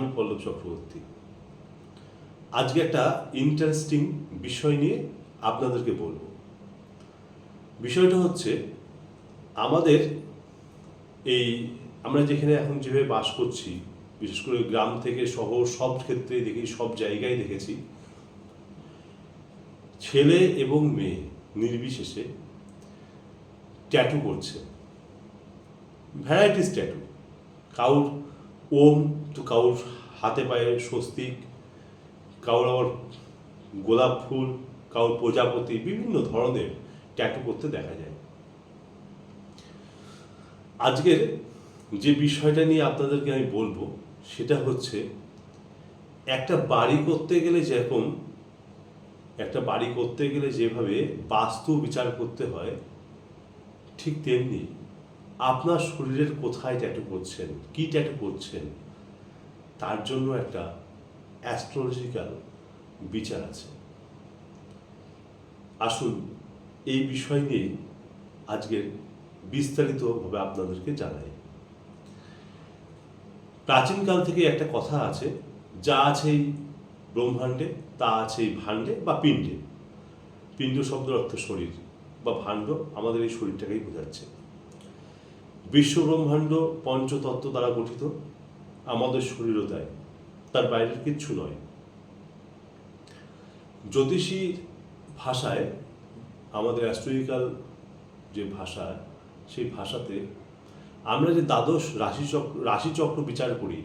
আমি পল্লব চক্রবর্তী। আজকে একটা ইন্টারেস্টিং বিষয় নিয়ে আপনাদেরকে বলবো। বিষয়টা হচ্ছে আমাদের আমরা যেখানে এখন যেভাবে বাস করছি, বিশেষ করে গ্রাম থেকে শহর সব ক্ষেত্রেই দেখি, সব জায়গায় দেখেছি, ছেলে এবং মেয়ে নির্বিশেষে ট্যাটু করছে, ভ্যারাইটিস ট্যাটু। কারুর ওম, তো কারুর হাতে পায়ে স্বস্তিক, কারুর আবার গোলাপ ফুল, কারুর প্রজাপতি, বিভিন্ন ধরনের ট্যাটু করতে দেখা যায়। আজকের যে বিষয়টা নিয়ে আপনাদেরকে আমি বলবো সেটা হচ্ছে, একটা বাড়ি করতে গেলে যেভাবে বাস্তু বিচার করতে হয়, ঠিক তেমনি আপনার শরীরের কোথায় ট্যাটু করছেন, কি ট্যাটু করছেন, তার জন্য একটা অ্যাস্ট্রোলজিক্যাল বিচার আছে। আসুন এই বিষয় নিয়ে আজকের বিস্তারিতভাবে আপনাদেরকে জানাই। প্রাচীনকাল থেকে একটা কথা আছে, যা আছে এই ব্রহ্মাণ্ডে তা আছে এই ভাণ্ডে বা পিণ্ডে। পিণ্ড শব্দের অর্থ শরীর, বা ভাণ্ড আমাদের এই শরীরটাকেই বোঝাচ্ছে। বিশ্ব ব্রহ্মাণ্ড পঞ্চতত্ত্ব দ্বারা গঠিত, আমাদের শরীরও তাই, তার বাইরের কিচ্ছু নয়। জ্যোতিষীর ভাষায়, আমাদের অ্যাস্ট্রোলজিক্যাল যে ভাষা, সেই ভাষাতে আমরা যে দ্বাদশ রাশিচক্র বিচার করি,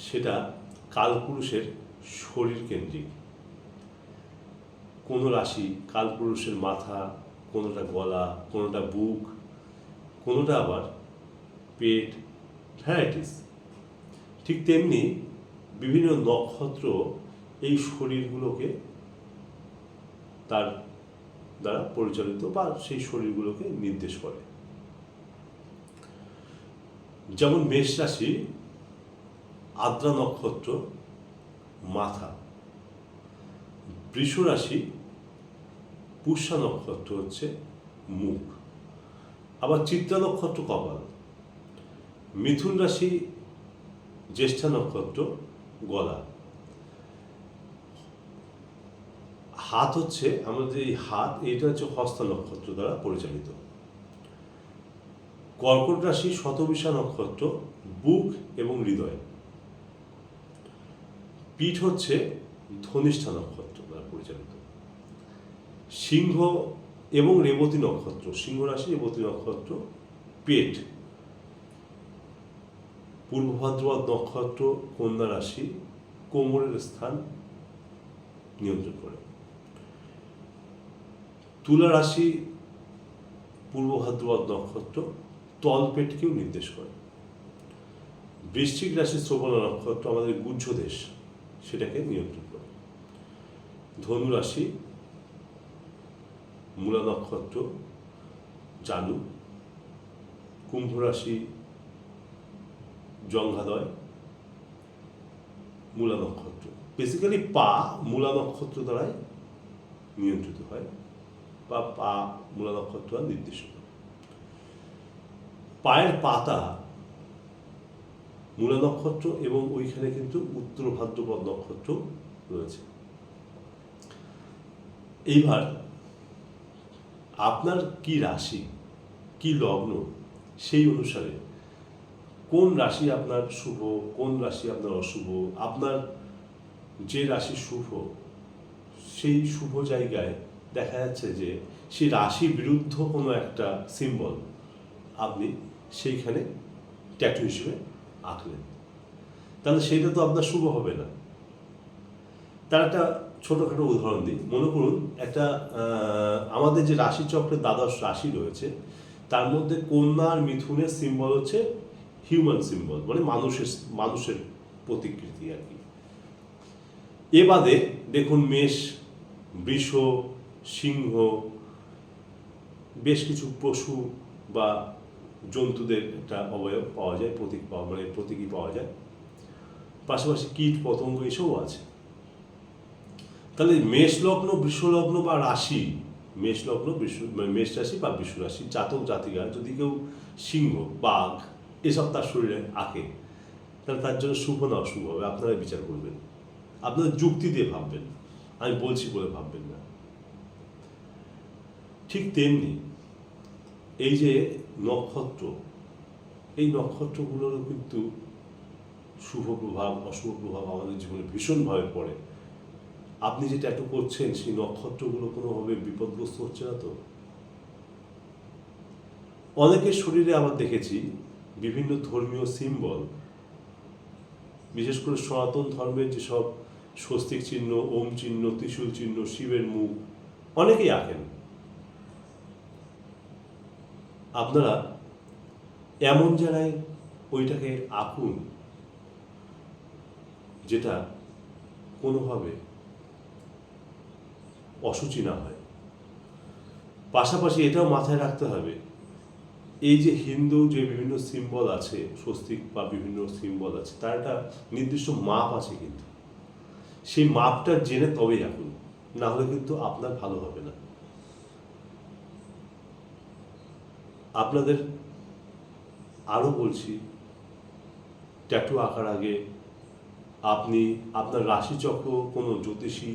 সেটা কালপুরুষের শরীর কেন্দ্রিক। কোনো রাশি কালপুরুষের মাথা, কোনোটা গলা, কোনোটা বুক, কোনোটা আবার পেট, ভ্যারাইটিস। ঠিক তেমনি বিভিন্ন নক্ষত্র এই শরীরগুলোকে তার দ্বারা পরিচালিত বা সেই শরীরগুলোকে নির্দেশ করে। যেমন মেষ রাশি আদ্রা নক্ষত্র মাথা, বৃষ রাশি পুষ্যা নক্ষত্র হচ্ছে মুখ, আবার চিত্রা নক্ষত্র কপাল, মিথুন রাশি জ্যেষ্ঠা নক্ষত্র গলা। হাত হচ্ছে আমাদের এই হাত, এটা হচ্ছে হস্তা নক্ষত্র দ্বারা পরিচালিত। কর্কট রাশি শতবিশা নক্ষত্র বুক এবং হৃদয়। পিঠ হচ্ছে ধনিষ্ঠা নক্ষত্র দ্বারা পরিচালিত। সিংহ এবং রেবতী নক্ষত্র, সিংহ রাশি রেবতী নক্ষত্র পেট। পূর্ব ভাদ্রপদ নক্ষত্র কন্যা রাশি কোমরের স্থান নিয়ন্ত্রণ করে। তুলা রাশি পূর্ব ভাদ্রপদ নক্ষত্র তলপেটকেও নির্দেশ করে। বৃশ্চিক রাশি শ্রবণা নক্ষত্র আমাদের গুহ্যদেশ, সেটাকে নিয়ন্ত্রণ করে। ধনু রাশি মূলা নক্ষত্র জানু, কুম্ভ রাশি জঙ্ঘাদয়, মূলা নক্ষত্র। বেসিক্যালি পা মূলা নক্ষত্র দ্বারাই নিয়ন্ত্রিত হয়, বা পা মূলা নক্ষত্র দ্বারা নির্দেশিত। পায়ের পাতা মূলা নক্ষত্র, এবং ওইখানে কিন্তু উত্তর ভাদ্রপদ নক্ষত্র রয়েছে। এইবার আপনার কি রাশি, কি লগ্ন, সেই অনুসারে কোন রাশি আপনার শুভ, কোন রাশি আপনার অশুভ। আপনার যে রাশি শুভ, সেই শুভ জায়গায় দেখা যাচ্ছে যে সেই রাশি বিরুদ্ধ কোনো একটা সিম্বল আপনি সেইখানে ট্যাটু হিসেবে আঁকলেন, তাহলে সেটা তো আপনার শুভ হবে না। তার একটা ছোটোখাটো উদাহরণ দিই। মনে করুন একটা আমাদের যে রাশিচক্রের দ্বাদশ রাশি রয়েছে, তার মধ্যে কন্যা আর মিথুনের সিম্বল হচ্ছে হিউম্যান সিম্বল, মানে মানুষের প্রতিকৃতি আর কি। এ বাদে দেখুন মেষ, বৃষ, সিংহ, বেশ কিছু পশু বা জন্তুদের একটা অবয়ব পাওয়া যায়, প্রতীকী পাওয়া যায়। পাশাপাশি কীট পতঙ্গ এসবও আছে। তাহলে মেষ লগ্ন, বৃষ লগ্ন বা রাশি, মেষ লগ্ন, মেষ রাশি বা বৃষ রাশি জাতক জাতিকা যদি কেউ সিংহ, বাঘ এসব তার শরীরে আঁকে, তাহলে তার জন্য শুভ না অশুভ হবে আপনারা বিচার করবেন, আপনারা যুক্তি দিয়ে ভাববেন, আমি বলছি বলে ভাববেন না। ঠিক তেমনি এই যে নক্ষত্র, এই নক্ষত্রগুলোরও কিন্তু শুভ প্রভাব অশুভ প্রভাব আমাদের জীবনে ভীষণভাবে পড়ে। আপনি যে ট্যাটু করছেন সেই নক্ষত্রগুলো কোনোভাবে বিপদগ্রস্ত হচ্ছে না তো? অনেকের শরীরে আবার দেখেছি বিভিন্ন ধর্মীয় সিম্বল, বিশেষ করে সনাতন ধর্মের যেসব স্বস্তিক চিহ্ন, ওম চিহ্ন, ত্রিশূল চিহ্ন, শিবের মুখ অনেকেই আঁকেন। আপনারা এমন জায়গায় ওইটাকে আঁকুন যেটা কোনোভাবে অসুচি না হয়। পাশাপাশি এটাও মাথায় রাখতে হবে, এই যে হিন্দু যে বিভিন্ন সিম্বল আছে, স্বস্তিক বা বিভিন্ন সিম্বল আছে, তার একটা নির্দিষ্ট মাপ আছে, কিন্তু সেই মাপটা জেনে তবেই রাখুন, না হলে কিন্তু আপনার ভালো হবে না। আপনাদের আরও বলছি, ট্যাটু আঁকার আগে আপনি আপনার রাশিচক্র কোনো জ্যোতিষী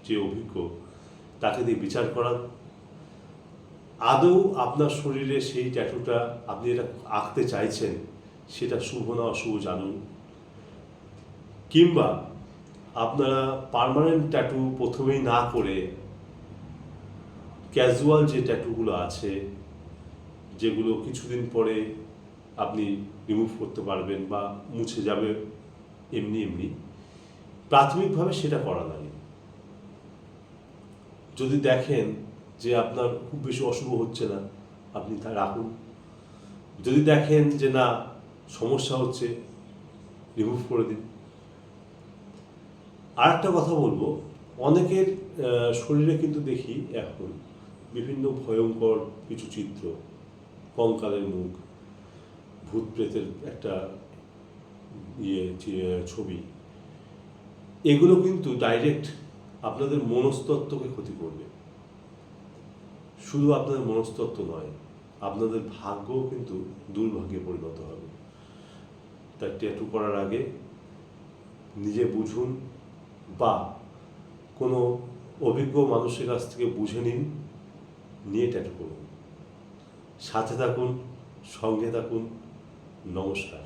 যে অভিজ্ঞ তাকে দিয়ে বিচার করান, আদৌ আপনার শরীরে সেই ট্যাটুটা আপনি যেটা আঁকতে চাইছেন সেটা শুভ না অশুভ জানুন। কিংবা আপনারা পার্মানেন্ট ট্যাটু প্রথমেই না করে ক্যাজুয়াল যে ট্যাটুগুলো আছে, যেগুলো কিছুদিন পরে আপনি রিমুভ করতে পারবেন বা মুছে যাবে এমনি এমনি, প্রাথমিকভাবে সেটা করা লাগে। যদি দেখেন যে আপনার খুব বেশি অশুভ হচ্ছে না, আপনি তা রাখুন। যদি দেখেন যে না সমস্যা হচ্ছে, রিমুভ করে দিন। আর একটা কথা বলবো, অনেকের শরীরে কিন্তু দেখি এখন বিভিন্ন ভয়ঙ্কর কিছু চিত্র, কঙ্কালের মুখ, ভূত প্রেতের একটা ছবি, এগুলো কিন্তু ডাইরেক্ট আপনাদের মনস্তত্ত্বকে ক্ষতি করবে। শুধু আপনাদের মনস্তত্ত্ব নয়, আপনাদের ভাগ্যও কিন্তু দুর্ভাগ্যে পরিণত হবে। তাই ট্যাটু করার আগে নিজে বুঝুন বা কোনো অভিজ্ঞ মানুষের কাছ থেকে বুঝে নিন, নিয়ে ট্যাটু করুন। সাথে থাকুন, সঙ্গে থাকুন। নমস্কার।